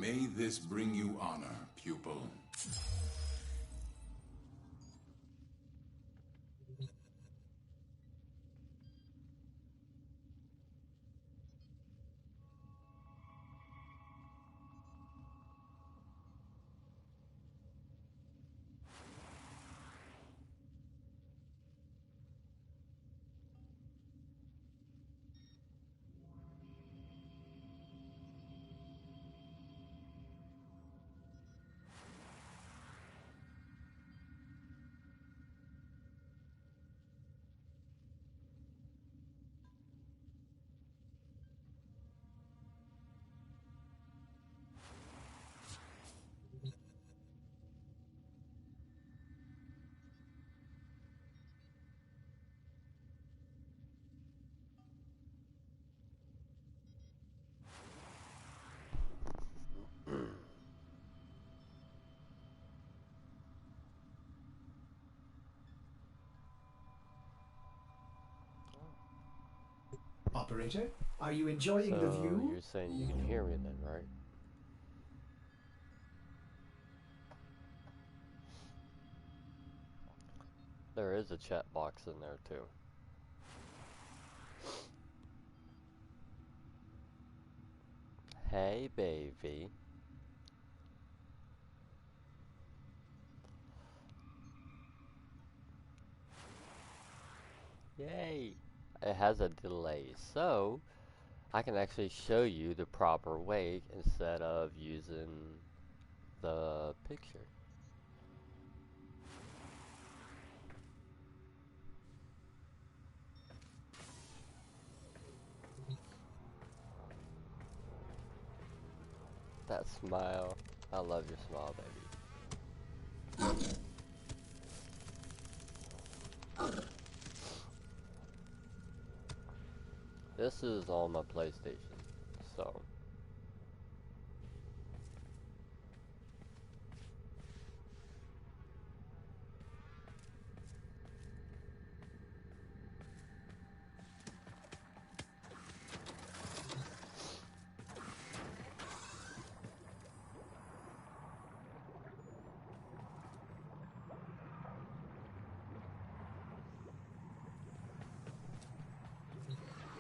May this bring you honor, pupil. Operator, are you enjoying the So view? you're saying you can hear me then, right? There is a chat box in there too. Hey, baby. Yay! It has a delay, so I can actually show you the proper way instead of using the picture. That smile. I love your smile, baby. This is on my PlayStation, so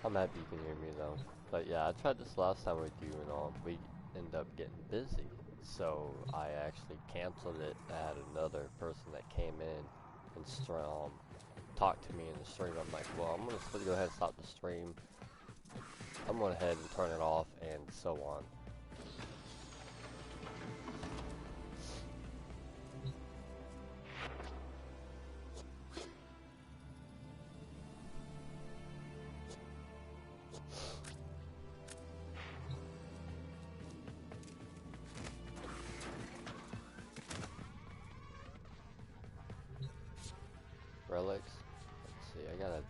I'm happy you can hear me though. But yeah, I tried this last time with you and we ended up getting busy. So I actually canceled it. I had another person that came in and talked to me in the stream. I'm like, well, I'm gonna go ahead and stop the stream. I'm going ahead and turn it off and so on. Relics. Let's see, I gotta.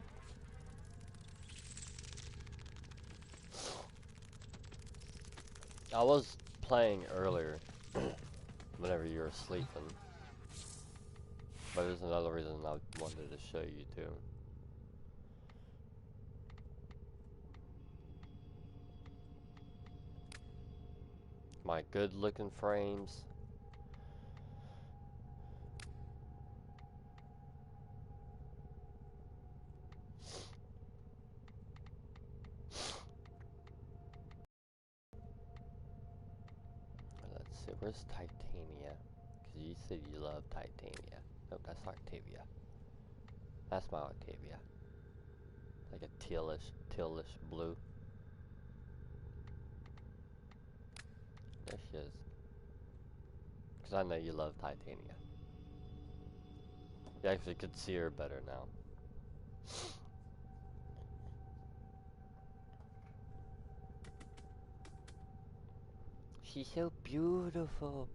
I was playing earlier whenever you were sleeping. But there's another reason I wanted to show you too. My good looking frames. Let's see, where's Titania? Because you said you love Titania. Nope, that's Octavia. That's my Octavia. Like a tealish blue. There she is. Because I know you love Titania. You actually could see her better now. She's so beautiful.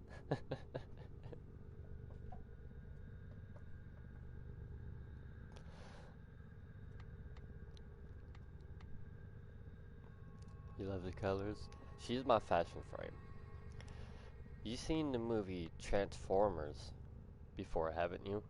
You love the colors? She's my fashion frame. You seen the movie Transformers before, haven't you?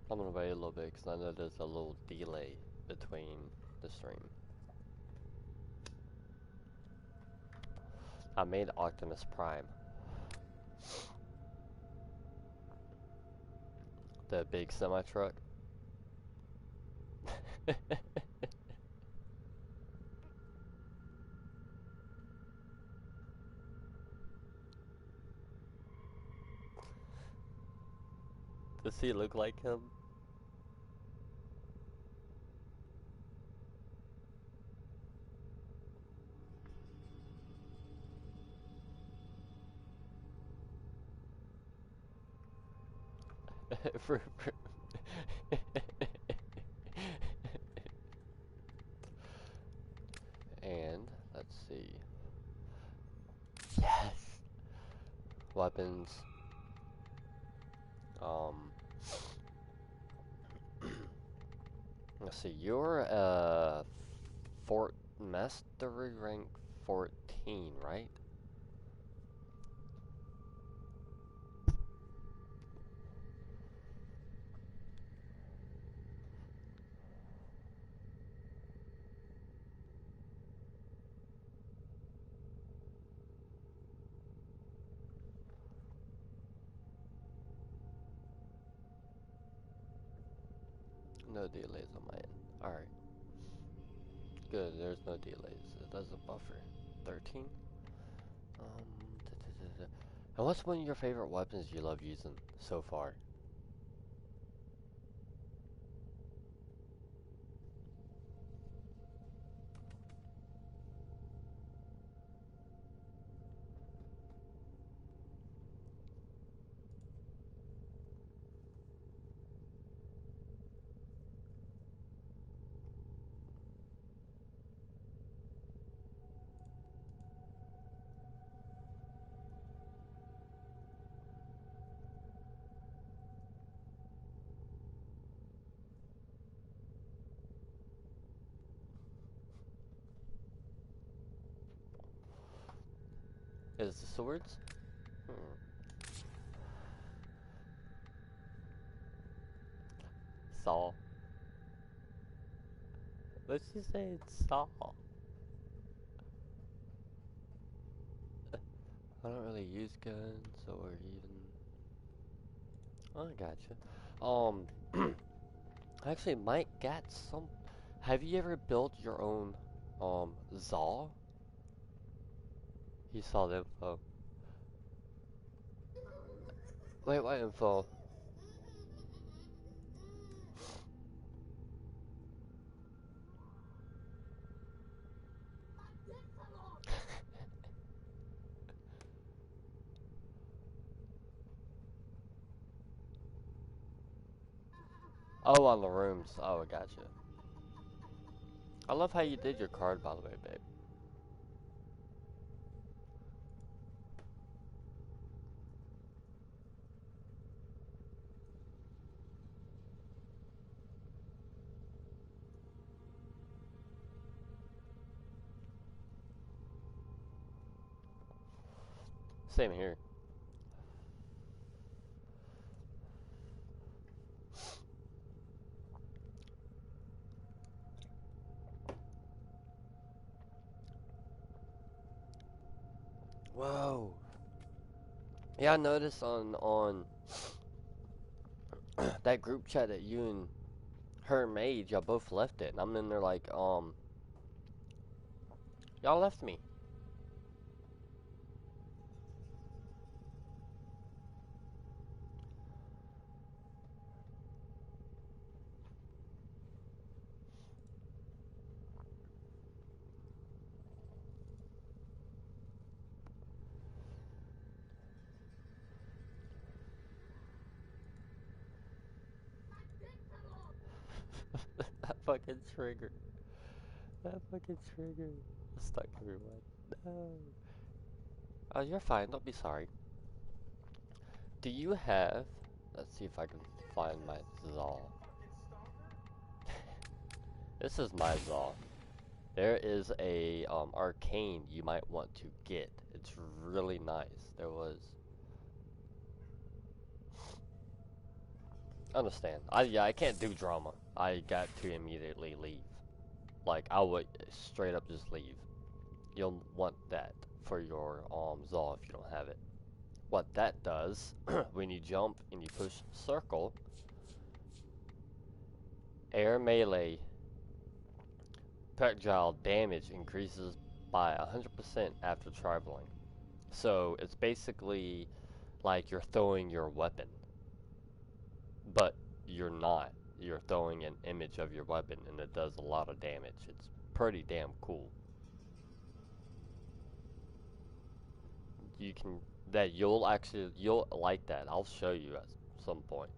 I'm gonna wait a little bit because I know there's a little delay between the stream. I made Optimus Prime. The big semi-truck. Does he look like him? And let's see. Yes. Weapons. Let's see. You're Fort Mastery rank 14, right? No delays on my end. Alright. Good, there's no delays. It doesn't buffer. 13? And what's one of your favorite weapons you love using so far? Is it the swords? Saw. Let's just say it's Saw. I don't really use guns or even... Oh, I gotcha. Actually, Mike got some... Have you ever built your own, Zaw? He saw the info. Wait, what info? Oh, on the rooms. Oh, I gotcha. I love how you did your card, by the way, babe. Same here. Whoa. Yeah, I noticed on that group chat that you and her made, y'all both left it, and I'm in there like, y'all left me. That fucking trigger. That fucking trigger. Stuck everyone. No. Oh, you're fine. Don't be sorry. Do you have... Let's see if I can find my Zal. This is my Zal. There is a arcane you might want to get. It's really nice. There was... Understand. I can't do drama. I got to immediately leave. Like, I would straight up just leave. You'll want that for your Zaw if you don't have it. What that does, when you jump and you push circle, air melee projectile damage increases by 100% after traveling. So it's basically like you're throwing your weapon, but you're not. You're throwing an image of your weapon and it does a lot of damage. It's pretty damn cool. You'll like that. I'll show you at some point.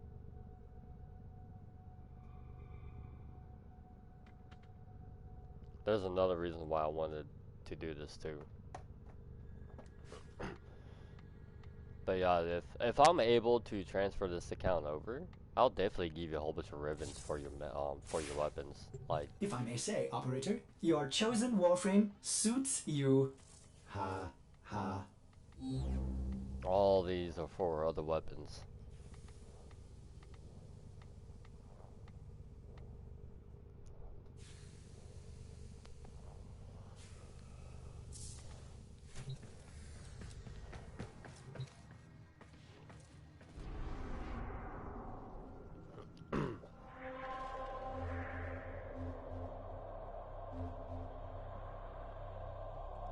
There's another reason why I wanted to do this too. But yeah, if I'm able to transfer this account over, I'll definitely give you a whole bunch of ribbons for your weapons. Like, If I may say, operator, your chosen WarFrame suits you. Ha ha. all these are for other weapons.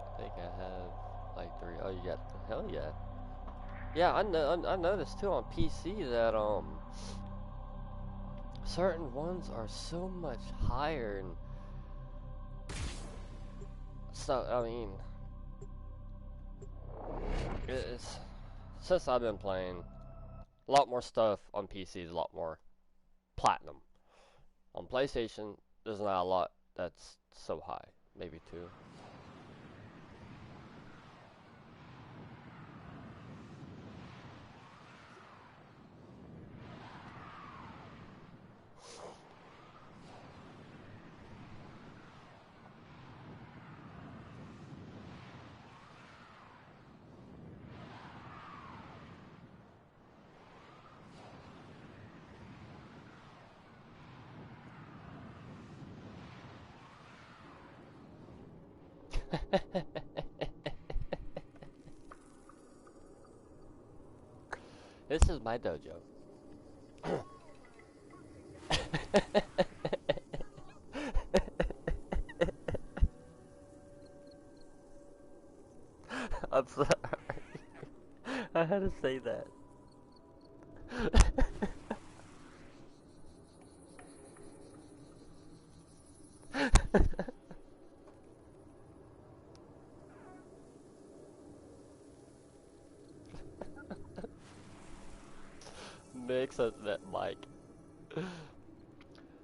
I think I have like 3. Oh, you got, hell yeah. Yeah, I noticed too on PC that certain ones are so much higher, and so I mean, it's since I've been playing a lot more stuff on PC is a lot more platinum. On PlayStation, there's not a lot that's so high, maybe 2. This is my dojo. I'm sorry. I had to say that. Makes up that mic.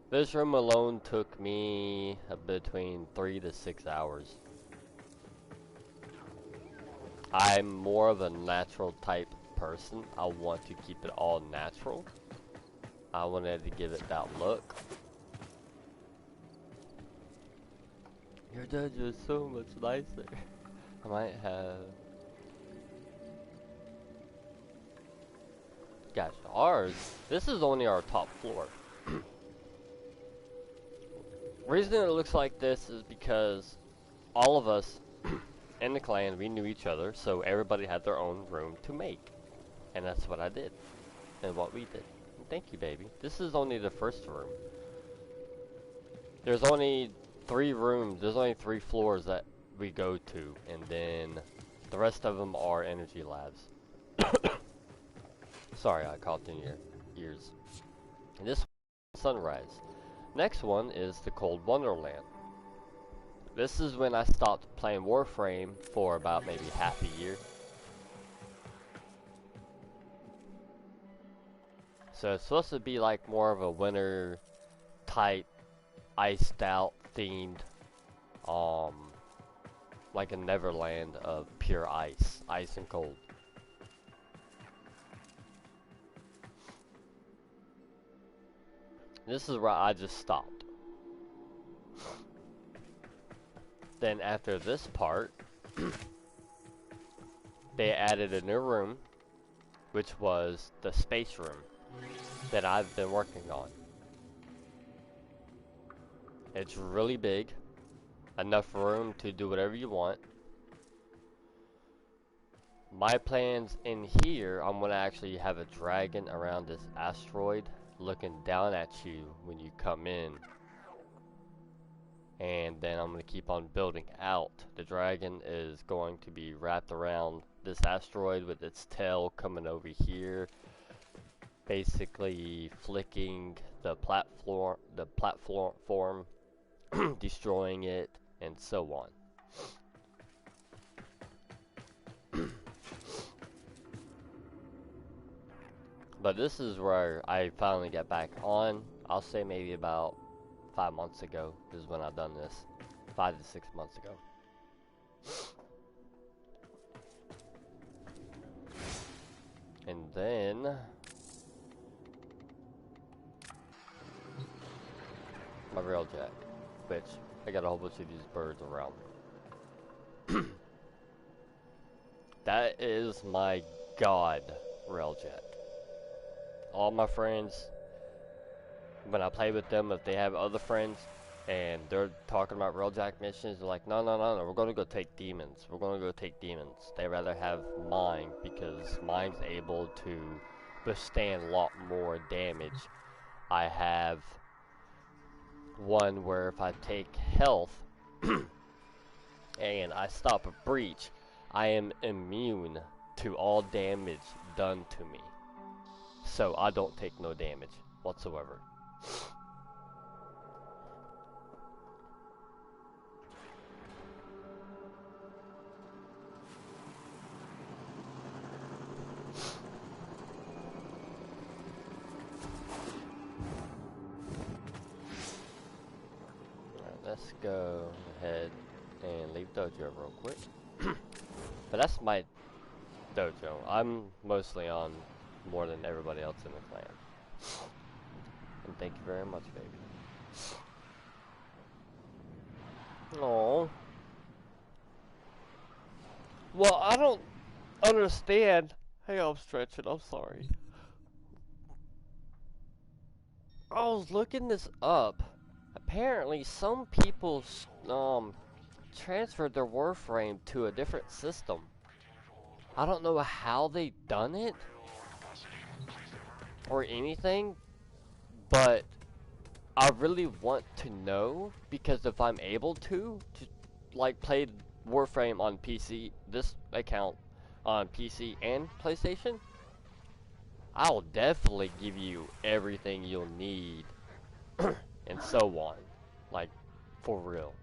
This room alone took me between 3 to 6 hours. I'm more of a natural type person. I want to keep it all natural. I wanted to give it that look. Your dojo is so much nicer. I might have... Gosh, ours, this is only our top floor. Reason it looks like this is because all of us in the clan, we knew each other, so everybody had their own room to make. And that's what I did. And what we did. And thank you, baby. This is only the first room. There's only 3 rooms, there's only 3 floors that we go to, and then the rest of them are energy labs. Sorry, I coughed in your ears. And this sunrise. Next one is the Cold Wonderland. This is when I stopped playing WarFrame for about maybe half a year. So it's supposed to be like more of a winter type, iced out themed, like a Neverland of pure ice and cold. This is where I just stopped. Then after this part, they added a new room, which was the space room. that I've been working on. It's really big, enough room to do whatever you want. My plans in here, I'm gonna actually have a dragon around this asteroid looking down at you when you come in. And then I'm gonna keep on building out. The dragon is going to be wrapped around this asteroid with its tail coming over here, basically flicking the platform, destroying it, and so on. But this is where I finally get back on. I'll say maybe about 5 months ago is when I've done this. 5 to 6 months ago. And then my railjack, which I got a whole bunch of these birds around. That is my god railjack. All my friends, when I play with them, if they have other friends and they're talking about railjack missions, they're like, no, we're gonna go take demons. We're gonna go take demons. They rather have mine because mine's able to withstand a lot more damage. I have one where if I take health and I stop a breach, I am immune to all damage done to me. So I don't take no damage whatsoever. Alright, let's go ahead and leave dojo real quick. But that's my dojo. I'm mostly on more than everybody else in the clan. And thank you very much, baby. Oh. Well, I don't understand. Hey, I'm stretching. I'm sorry. I was looking this up. Apparently, some people transferred their WarFrame to a different system. I don't know how they done it or anything, but I really want to know, because if I'm able to like play WarFrame on PC, this account on PC and PlayStation, I'll definitely give you everything you'll need and so on, like for real.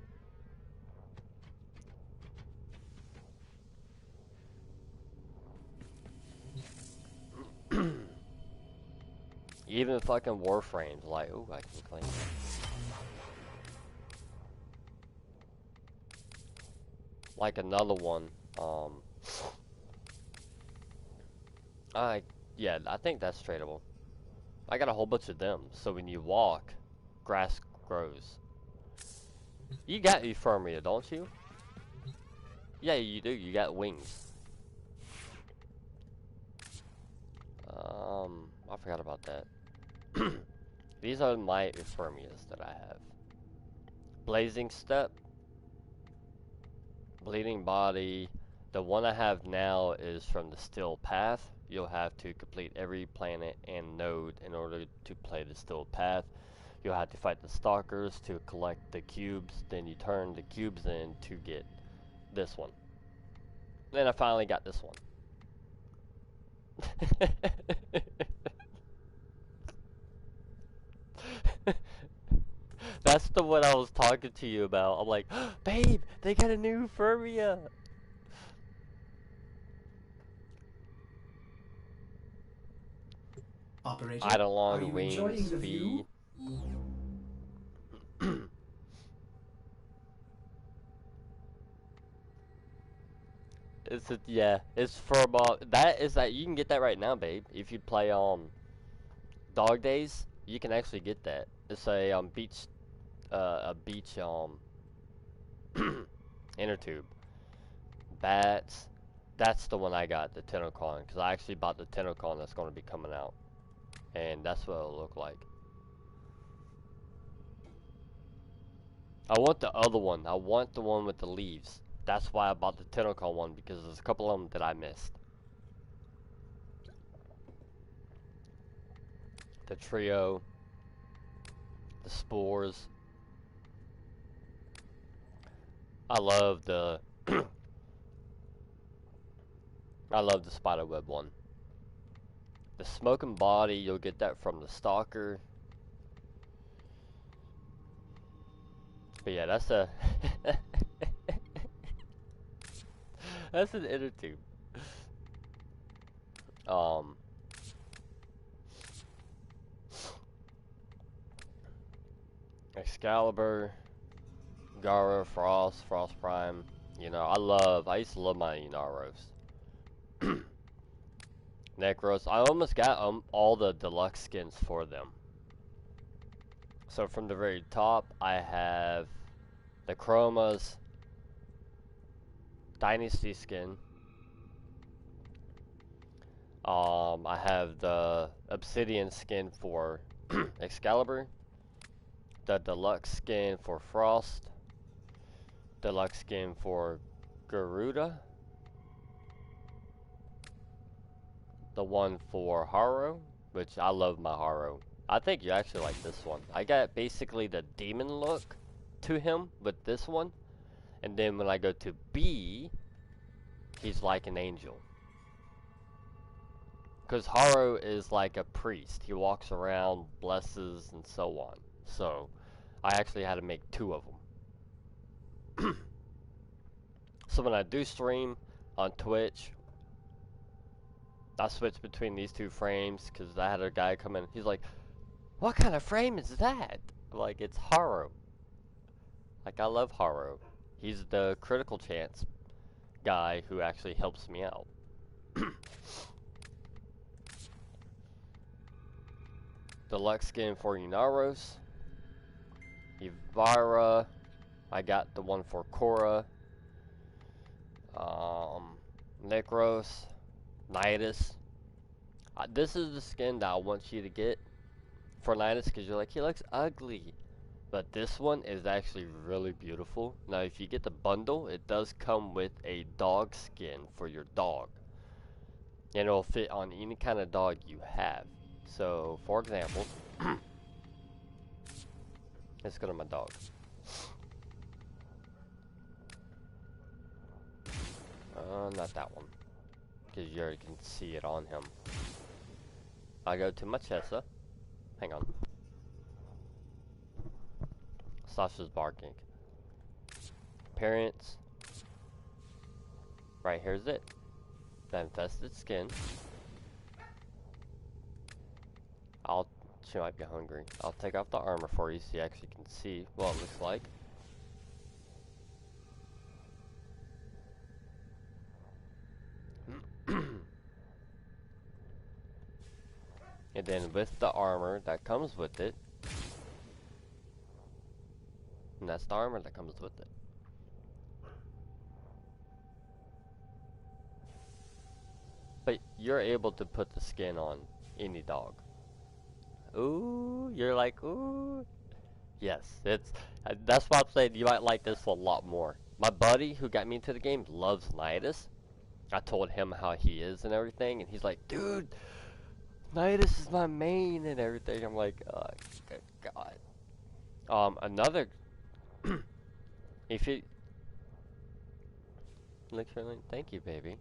Even fucking WarFrames, like, ooh, I can claim it. Like another one, yeah, I think that's tradable. I got a whole bunch of them, so when you walk, grass grows. You got Euphermia, don't you? Yeah, you do, you got wings. I forgot about that. These are my Euphermias that I have. Blazing Step, Bleeding Body. The one I have now is from the Still Path. You'll have to complete every planet and node in order to play the Still Path. You'll have to fight the Stalkers to collect the cubes. Then you turn the cubes in to get this one. Then I finally got this one. That's the one I was talking to you about. I'm like, babe, they got a new Euphermia. Operator, I don't are long you wings enjoying the feed. view? Yeah, it's for that you can get that right now, babe. If you play Dog Days, you can actually get that. It's a beach inner tube. That's the one I got, the Tenocon, because I actually bought the Tenocon that's going to be coming out. And that's what it'll look like. I want the other one. I want the one with the leaves. That's why I bought the tentacle one, because there's a couple of them that I missed. The trio, the spores. I love the I love the spiderweb one. The smoking body, you'll get that from the stalker. But yeah, that's a that's an inner tube. Excalibur, Gara, Frost Prime. You know, I used to love my Inaros. Necros, I almost got all the deluxe skins for them. So from the very top, I have the Chromas Dynasty skin. I have the Obsidian skin for Excalibur, the deluxe skin for Frost, deluxe skin for Garuda, the one for Haro, which I love my Haro. I think you actually like this one. I got basically the demon look to him with this one, and then when I go to B, he's like an angel. Because Haro is like a priest. He walks around, blesses, and so on. So, I actually had to make 2 of them. So when I do stream on Twitch, I switch between these 2 frames, because I had a guy come in, he's like, what kind of frame is that? Like, it's Haro. Like, I love Haro. He's the critical chance guy who actually helps me out. Deluxe skin for Inaros. Ivara. I got the one for Korra. Necros. Nidus. This is the skin that I want you to get for Nidus, because you're like, he looks ugly. But this one is actually really beautiful. Now, if you get the bundle, it does come with a dog skin for your dog. And it'll fit on any kind of dog you have. So, for example, let's go to my dog. Not that one, because you already can see it on him. I go to my Chessa. Hang on. Sasha's barking. Parents. Right, here's it. The infested skin. She might be hungry. I'll take off the armor for you so you actually can see what it looks like. And then with the armor that comes with it, and that's the armor that comes with it. But you're able to put the skin on any dog. Ooh, you're like, ooh. Yes, that's why I'm saying you might like this a lot more. My buddy who got me into the game loves Nidus. I told him how he is and everything, and he's like, dude, Nidus is my main and everything. I'm like, oh, good God. Another, if you, thank you, baby.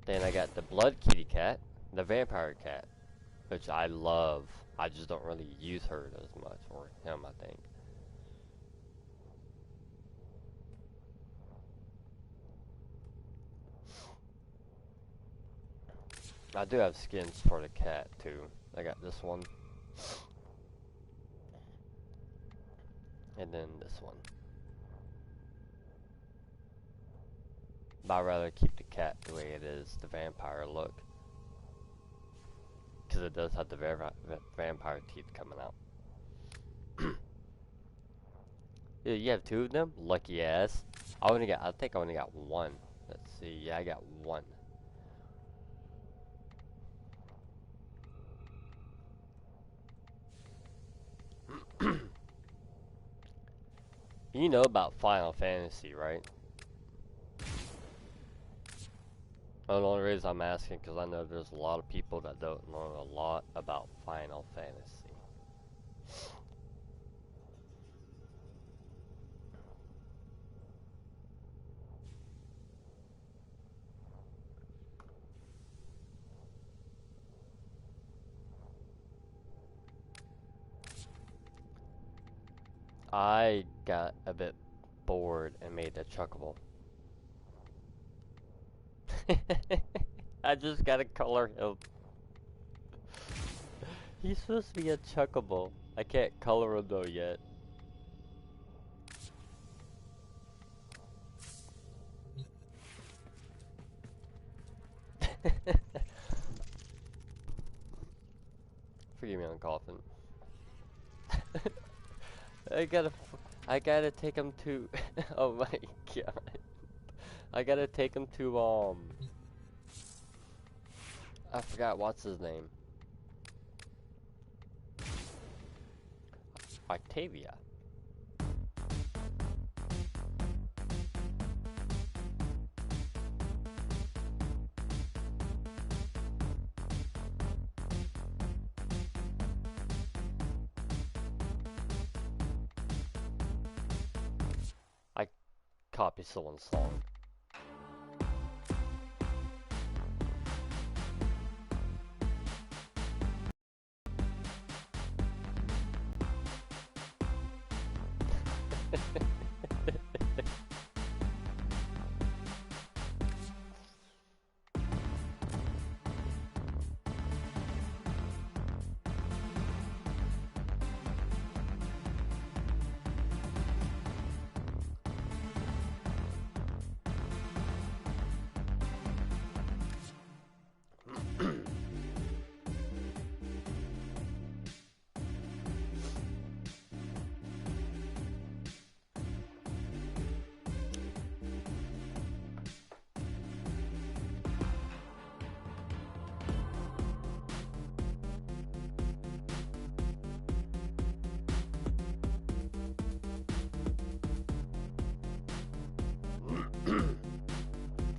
Then I got the blood kitty cat, the vampire cat, which I love. I just don't really use her as much, or him, I think. I do have skins for the cat, too. I got this one. And then this one. But I'd rather keep the cat the way it is, the vampire look. Because it does have the vampire teeth coming out. Yeah, you have 2 of them? Lucky ass. I think I only got 1. Let's see, yeah, I got 1. You know about Final Fantasy, right? Well, the only reason I'm asking because I know there's a lot of people that don't know a lot about Final Fantasy. I got a bit bored and made a chuckable. I just gotta color him. He's supposed to be a chuckable. I can't color him though yet. Forgive me on coughing. I gotta take him to. Oh my god! I gotta take him to I forgot what's his name. Octavia. I copy someone's song.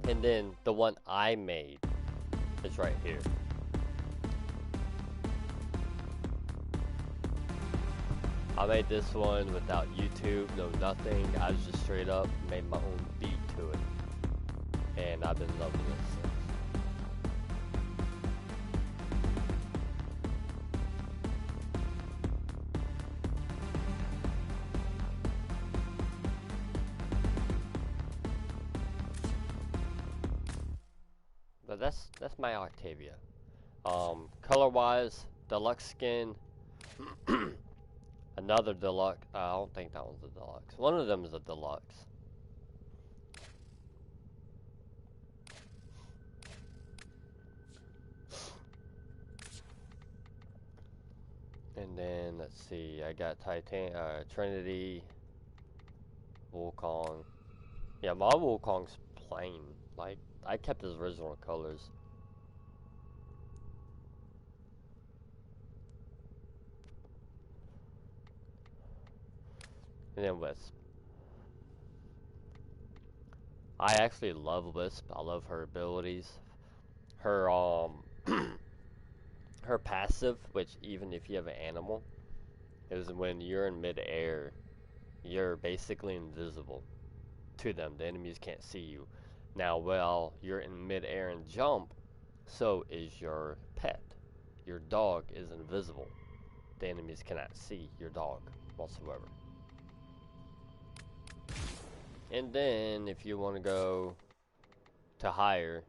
And then the one I made is right here. I made this one without YouTube, no nothing. I just straight up made my own beat to it. And I've been loving it since. But that's my Octavia. Color wise, deluxe skin. Another deluxe. I don't think that one's a deluxe. One of them is a deluxe. And then let's see. I got Trinity, Wukong. Yeah, my Wukong's plain. Like I kept his original colors. And then Wisp. I actually love Wisp. I love her abilities. Her her passive, which even if you have an animal, is when you're in mid-air, you're basically invisible to them. The enemies can't see you. Now, while you're in mid-air and jump, so is your pet. Your dog is invisible. The enemies cannot see your dog whatsoever. And then, if you want to go to higher,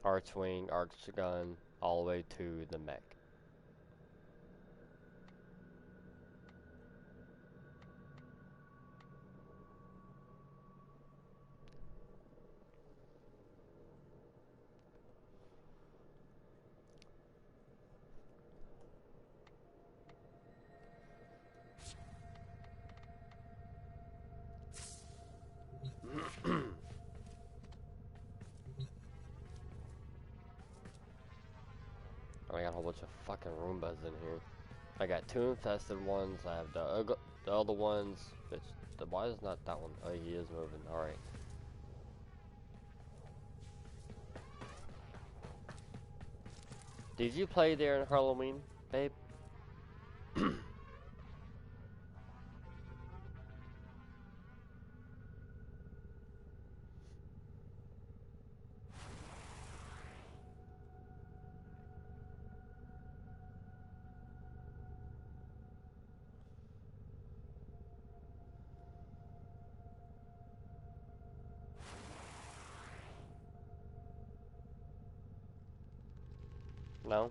Archwing, Archgun, all the way to the mech. I got a whole bunch of fucking Roombas in here. I got 2 infested ones. I have the other ones. Which why is not that one? Oh, he is moving. All right. Did you play there in Halloween, babe? No?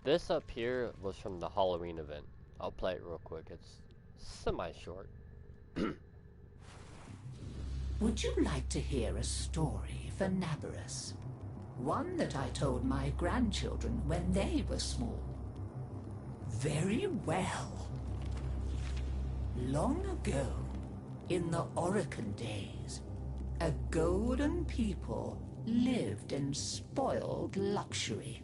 This up here was from the Halloween event. I'll play it real quick. It's semi-short. Would you like to hear a story for Nabarus? One that I told my grandchildren when they were small. Very well. Long ago, in the Orokin days, a golden people lived in spoiled luxury.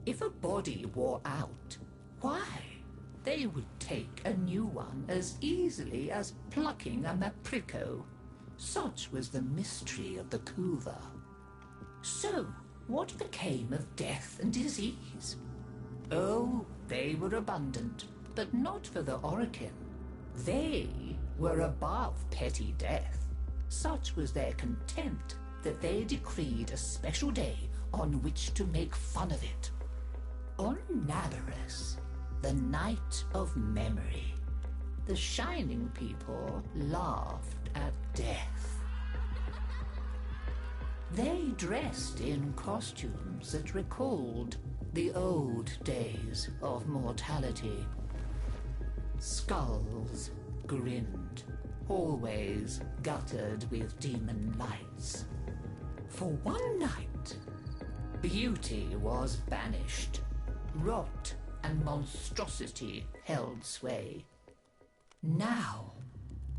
If a body wore out, why, they would take a new one as easily as plucking a maprico. Such was the mystery of the Kuva. So, what became of death and disease? Oh, they were abundant, but not for the Orokin. They were above petty death. Such was their contempt that they decreed a special day on which to make fun of it. On Nabarus, the night of memory, the Shining People laughed at death. They dressed in costumes that recalled the old days of mortality. Skulls grinned, hallways guttered with demon lights. For one night, beauty was banished. Rot and monstrosity held sway. Now,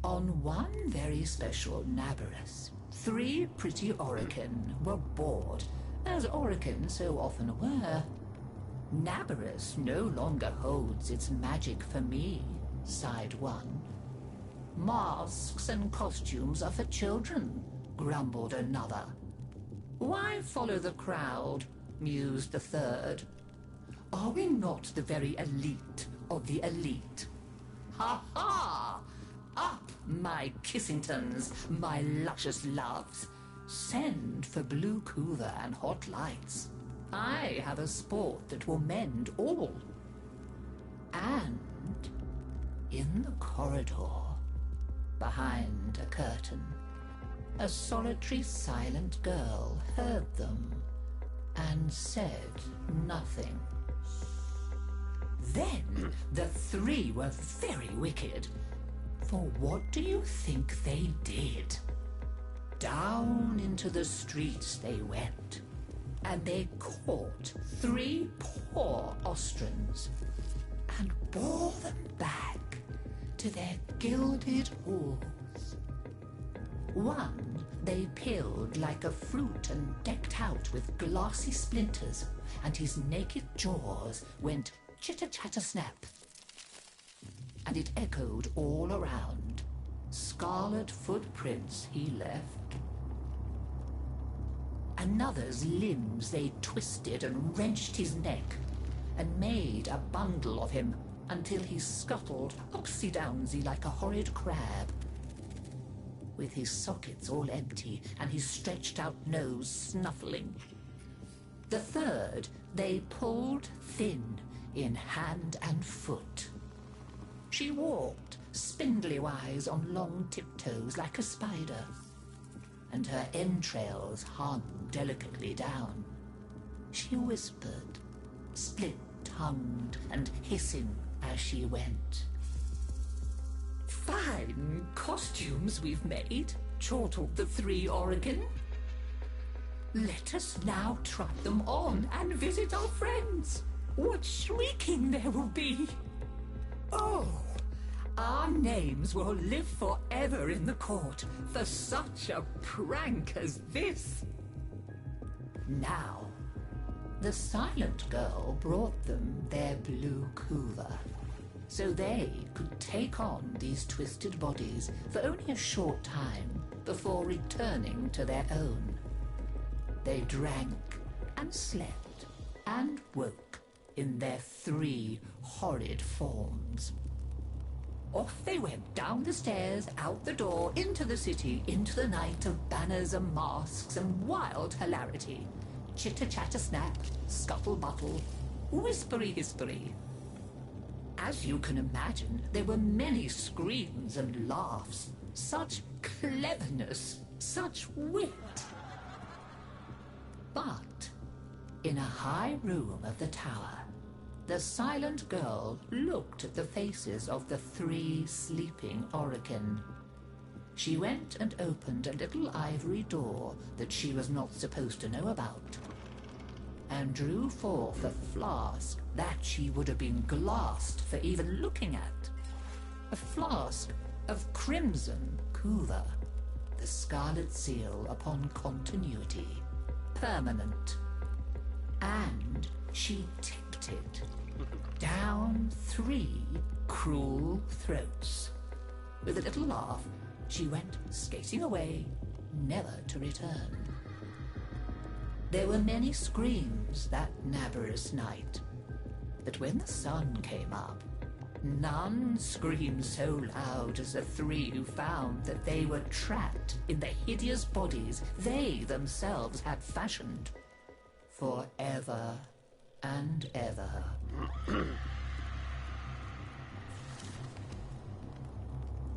on one very special Nabarus, 3 pretty Orokin were bored, as Orokin so often were. Nabarus no longer holds its magic for me, sighed one. Masks and costumes are for children, grumbled another. Why follow the crowd, mused the third. Are we not the very elite of the elite? Ha ha! Up, my Kissingtons, my luscious loves. Send for blue Kuva and hot lights. I have a sport that will mend all. And in the corridor, behind a curtain, a solitary silent girl heard them and said nothing. Then the 3 were very wicked. For what do you think they did? Down into the streets they went, and they caught 3 poor Austrians and bore them back to their gilded halls. One they peeled like a fruit and decked out with glassy splinters, and his naked jaws went chitter-chatter-snap. And it echoed all around. Scarlet footprints he left. Another's limbs they twisted and wrenched his neck, and made a bundle of him until he scuttled upsy-downsy like a horrid crab, with his sockets all empty and his stretched-out nose snuffling. The third they pulled thin in hand and foot. She walked spindly-wise on long tiptoes like a spider, and her entrails hung delicately down. She whispered, split-tongued and hissing as she went. Fine costumes we've made, chortled the 3 Orokin. Let us now try them on and visit our friends. What shrieking there will be! Oh, our names will live forever in the court for such a prank as this. Now, The silent girl brought them their blue kuva, so they could take on these twisted bodies for only a short time before returning to their own. They drank and slept and woke in their 3 horrid forms. Off they went down the stairs, out the door, into the city, into the night of banners and masks and wild hilarity. Chitter-chatter-snap, scuttle-buttle, whispery-hispery. As you can imagine, there were many screams and laughs. Such cleverness, such wit. But in a high room of the tower, the silent girl looked at the faces of the 3 sleeping Orokin. She went and opened a little ivory door that she was not supposed to know about, and drew forth a flask that she would have been glassed for even looking at. A flask of crimson kuva, the scarlet seal upon continuity, permanent. And she tipped it down 3 cruel throats. With a little laugh, she went skating away, never to return. There were many screams that nabberous night, but when the sun came up, none screamed so loud as the 3 who found that they were trapped in the hideous bodies they themselves had fashioned. Forever and ever.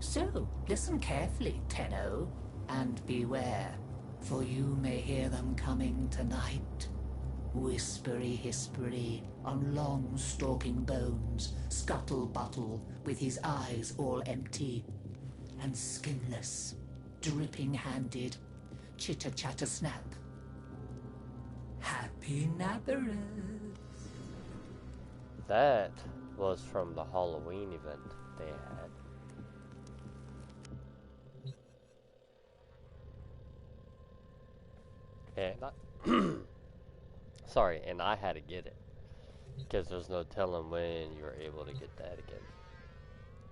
So, listen carefully, Tenno, and beware, for you may hear them coming tonight. Whispery-hispery on long stalking bones, scuttle-buttle with his eyes all empty, and skinless, dripping-handed, chitter-chatter-snap. Happy Nabberus. That was from the Halloween event they had. And sorry, and I had to get it. Because there's no telling when you're able to get that again.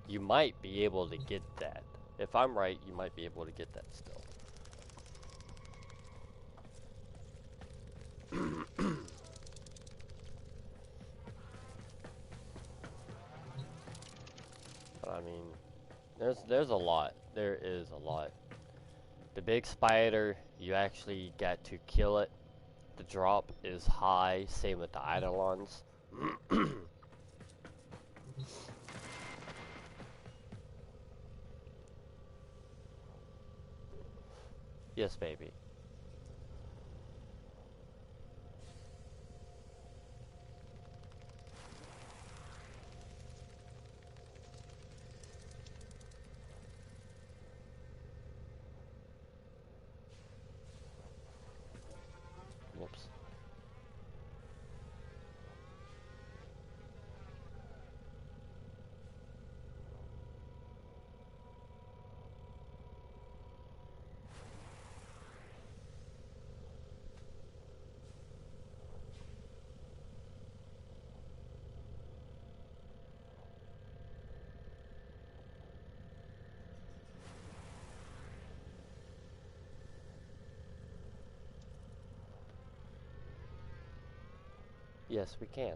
You might be able to get that. If I'm right, you might be able to get that still. I mean, there's a lot. There is a lot. The big spider, you actually got to kill it. The drop is high. Same with the Eidolons. Yes, baby. Whoops. Yes, we can.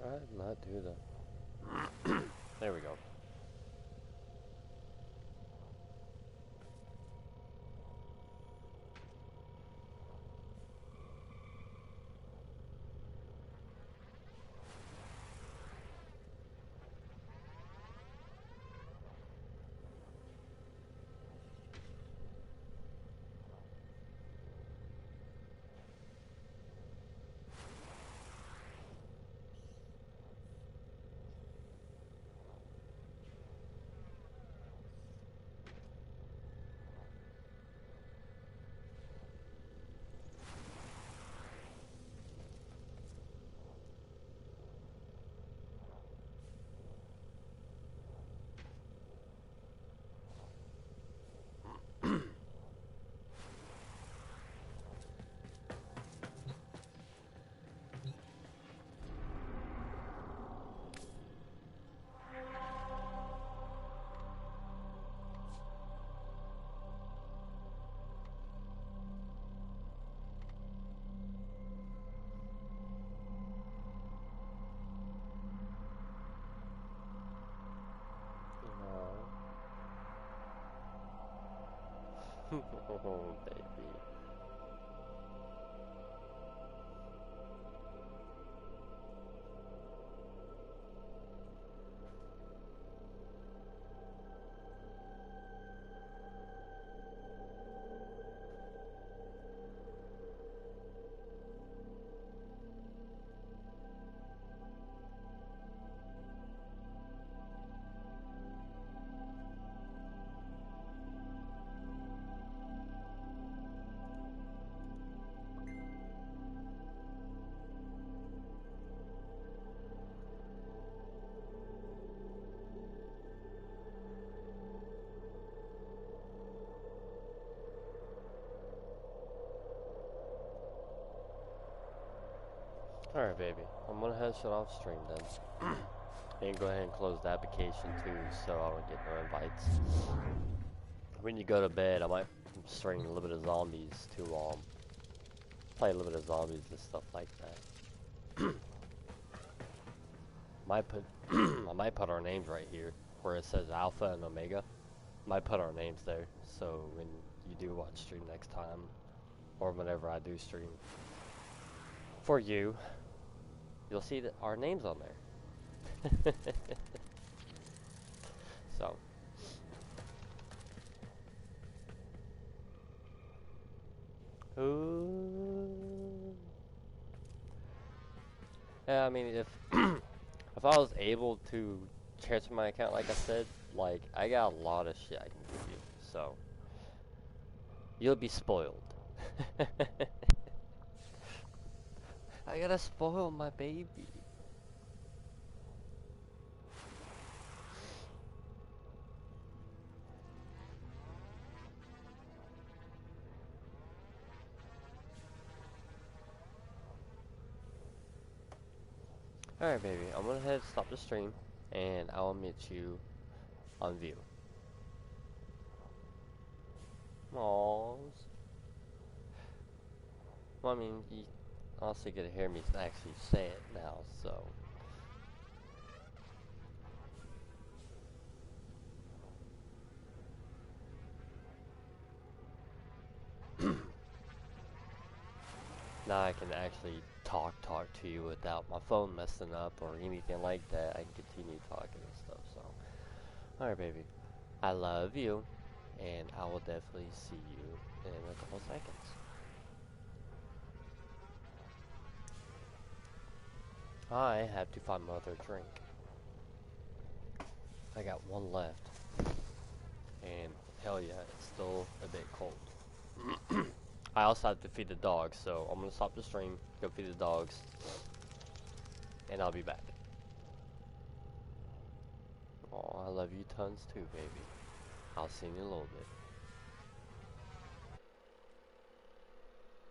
I did not do that. There we go. Oh, baby. Alright, baby. I'm gonna head shut off stream then. And go ahead and close the application too, so I don't get no invites. When you go to bed, I might string a little bit of zombies to play a little bit of zombies and stuff like that. I might put our names right here where it says Alpha and Omega. Might put our names there, so when you do watch stream next time, or whenever I do stream for you, you'll see that our names on there. So ooh. Yeah, I mean, if if I was able to transfer my account, like I said, like I got a lot of shit I can give you, so you'll be spoiled. I gotta spoil my baby. Alright, baby, I'm gonna head stop the stream, and I'll meet you on view. Aww. Well, I mean, you honestly get to hear me actually say it now, so. Now I can actually talk to you without my phone messing up or anything like that. I can continue talking and stuff, so. Alright, baby. I love you, and I will definitely see you in a couple seconds. I have to find my other drink. I got one left. And hell yeah, it's still a bit cold. I also have to feed the dogs, so I'm gonna stop the stream, go feed the dogs, and I'll be back. Oh, I love you tons too, baby. I'll see you in a little bit.